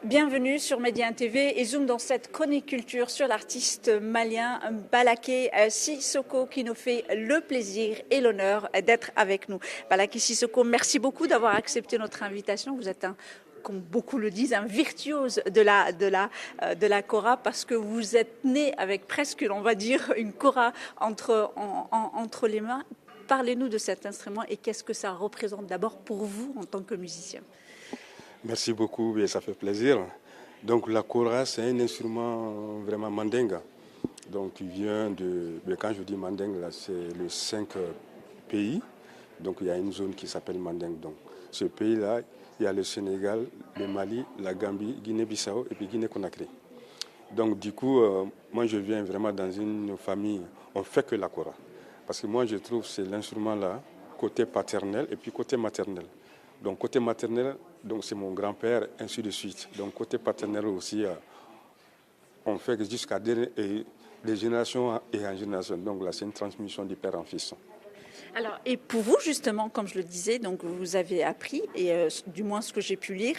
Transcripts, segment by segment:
Bienvenue sur Média TV et Zoom dans cette chronique culture sur l'artiste malien Balaké Sissoko qui nous fait le plaisir et l'honneur d'être avec nous. Balaké Sissoko, merci beaucoup d'avoir accepté notre invitation. Vous êtes comme beaucoup le disent, un virtuose de la kora parce que vous êtes né avec presque, on va dire, une kora entre les mains. Parlez-nous de cet instrument et qu'est-ce que ça représente d'abord pour vous en tant que musicien. Merci beaucoup, et ça fait plaisir. Donc la kora, c'est un instrument vraiment mandingue. Donc il vient quand je dis mandingue, là, c'est les 5 pays. Donc il y a une zone qui s'appelle Mandingue. Donc ce pays-là, il y a le Sénégal, le Mali, la Gambie, Guinée-Bissau et puis Guinée-Conakry. Donc du coup, moi je viens vraiment dans une famille, on ne fait que la kora. Parce que moi je trouve que c'est l'instrument-là, côté paternel et puis côté maternel. Donc côté maternel, donc c'est mon grand-père, ainsi de suite. Donc côté paternel aussi, on fait jusqu'à des générations et en génération. Donc là, c'est une transmission du père en fils. Alors, et pour vous, justement, comme je le disais, donc vous avez appris, et du moins ce que j'ai pu lire,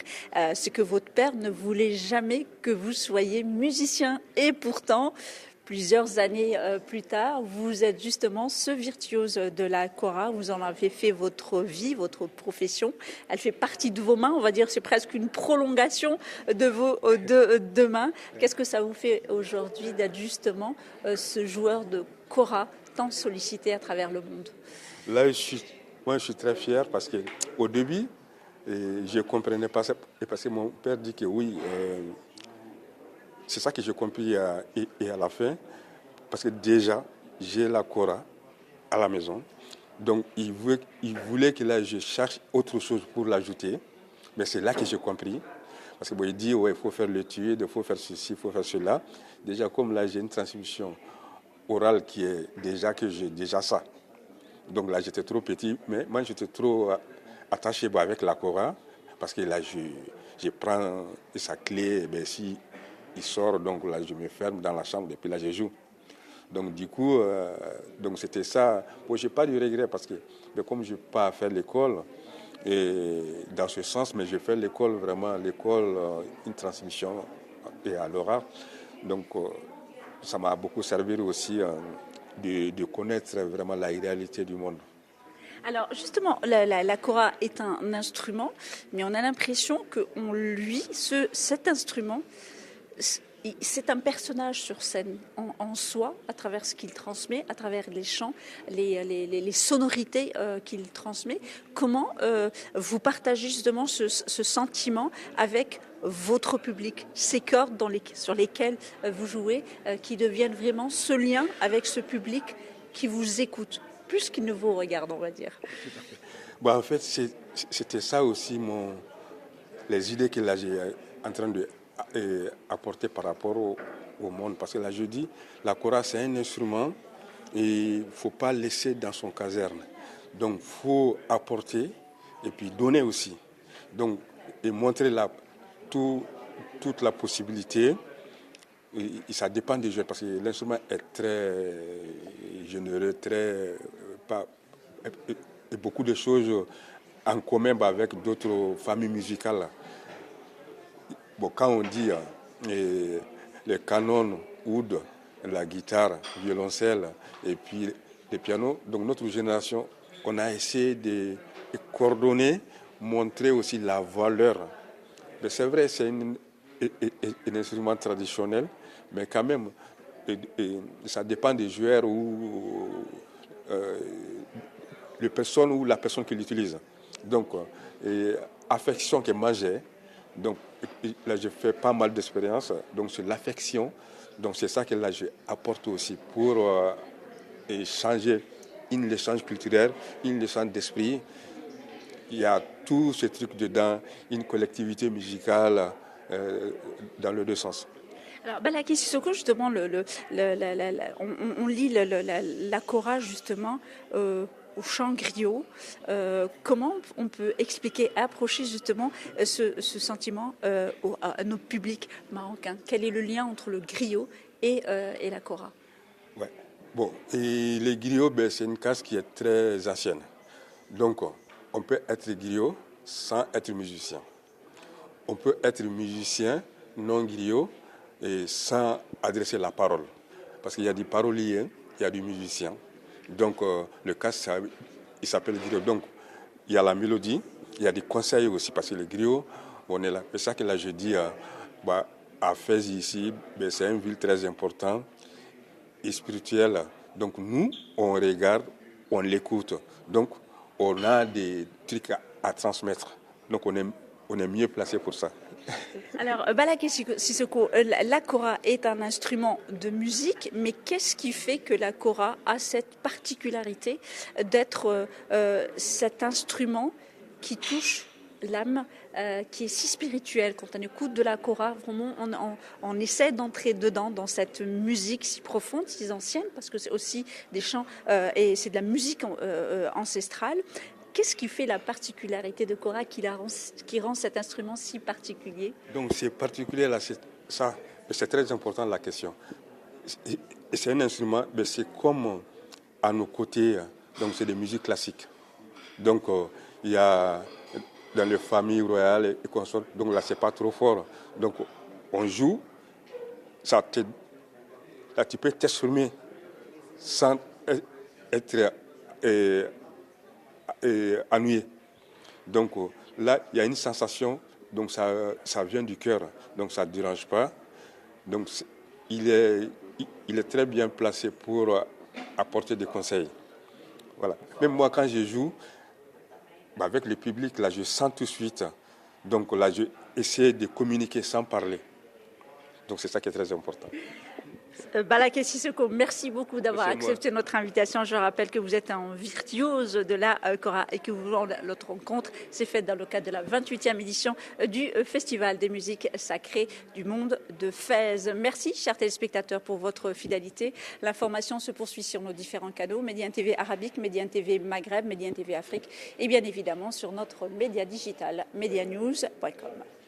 c'est que votre père ne voulait jamais que vous soyez musicien. Et pourtant, plusieurs années plus tard, vous êtes justement ce virtuose de la kora. Vous en avez fait votre vie, votre profession. Elle fait partie de vos mains, on va dire, c'est presque une prolongation de vos deux mains. Qu'est-ce que ça vous fait aujourd'hui d'être justement ce joueur de kora tant sollicité à travers le monde? Là, moi, je suis très fier parce qu'au début, je ne comprenais pas ça. Et parce que mon père dit que oui, c'est ça que j'ai compris et à la fin. Parce que déjà, j'ai la kora à la maison. Donc, il voulait que là, je cherche autre chose pour l'ajouter. Mais c'est là que j'ai compris. Parce qu'il dit, ouais, il faut faire le tuer, il faut faire ceci, il faut faire cela. Déjà, comme là, j'ai une transmission orale qui est déjà que j'ai déjà ça. Donc là, j'étais trop petit, mais moi, j'étais trop attaché avec la kora, parce que là, je prends sa clé, et si il sort, donc là, je me ferme dans la chambre, et puis là, je joue. Donc du coup, donc c'était ça. Bon, je n'ai pas de regret, parce que comme je n'ai pas fait l'école, et dans ce sens, mais je fais l'école, vraiment, une transmission et à l'oral. Donc, ça m'a beaucoup servi aussi de connaître vraiment la réalité du monde. Alors justement, la kora est un instrument, mais on a l'impression que cet instrument, c'est un personnage sur scène en soi, à travers ce qu'il transmet, à travers les chants, les sonorités qu'il transmet. Comment vous partagez justement ce sentiment avec votre public, ces cordes sur lesquelles vous jouez, qui deviennent vraiment ce lien avec ce public qui vous écoute, plus qu'il ne vous regarde, on va dire. Bon, en fait, c'était ça aussi les idées que là j'ai en train de apporter par rapport au monde. Parce que là, je dis, la kora, c'est un instrument et il ne faut pas laisser dans son caserne. Donc, il faut apporter et puis donner aussi. Donc, et montrer toute la possibilité. Et ça dépend des jeunes parce que l'instrument est très généreux, et beaucoup de choses en commun avec d'autres familles musicales. Bon, quand on dit les canons, oud, la guitare, violoncelle et puis le piano, donc notre génération, on a essayé de coordonner, montrer aussi la valeur. Mais c'est vrai, c'est un instrument traditionnel, mais quand même, ça dépend des joueurs ou la personne qui l'utilise. Donc, affection que moi j'ai. Donc là, je fais pas mal d'expériences. Donc c'est l'affection. Donc c'est ça que là, je apporte aussi pour changer l'échange culturel, l'échange d'esprit. Il y a tout ce truc dedans, une collectivité musicale dans les deux sens. Alors, Balaké Sissoko, justement, on lit la kora, justement, au chant griot. Comment on peut expliquer, approcher justement ce sentiment à nos publics marocains? Quel est le lien entre le griot et la kora? Ouais. Bon, et les griots, c'est une caste qui est très ancienne. Donc, on peut être griot sans être musicien. on peut être musicien non griot et sans adresser la parole. Parce qu'il y a des paroliers, il y a des musiciens. Donc le cas, il s'appelle griot. Donc il y a la mélodie, il y a des conseils aussi, parce que le griot, on est là. C'est ça que là je dis à Fès ici, c'est une ville très importante et spirituelle. Donc nous, on regarde, on l'écoute. Donc on a des trucs à transmettre. Donc on est mieux placé pour ça. Alors, Balaké Sissoko, la kora est un instrument de musique, mais qu'est-ce qui fait que la kora a cette particularité d'être cet instrument qui touche l'âme, qui est si spirituel? Quand on écoute de la kora, vraiment, on essaie d'entrer dedans, dans cette musique si profonde, si ancienne, parce que c'est aussi des chants et c'est de la musique ancestrale. Qu'est-ce qui fait la particularité de kora qui rend cet instrument si particulier? Donc c'est particulier là, c'est très important la question. C'est un instrument, mais c'est comme à nos côtés, donc c'est des musiques classiques. Donc il y a dans les familles royales et consorts, donc là c'est pas trop fort. Donc on joue, là tu peux t'exprimer sans être ennuyé. Donc là, il y a une sensation, donc ça vient du cœur, donc ça ne dérange pas. Donc il est très bien placé pour apporter des conseils. Voilà. Même moi, quand je joue, avec le public, là, je sens tout de suite. Donc là, je essaie de communiquer sans parler. Donc c'est ça qui est très important. Balaké Sissoko, merci beaucoup d'avoir accepté notre invitation. Je rappelle que vous êtes un virtuose de la kora et que notre rencontre s'est faite dans le cadre de la 28e édition du Festival des musiques sacrées du monde de Fès. Merci, chers téléspectateurs, pour votre fidélité. L'information se poursuit sur nos différents canaux, Médiane TV Arabique, Médiane TV Maghreb, Médiane TV Afrique et bien évidemment sur notre média digital medianews.com.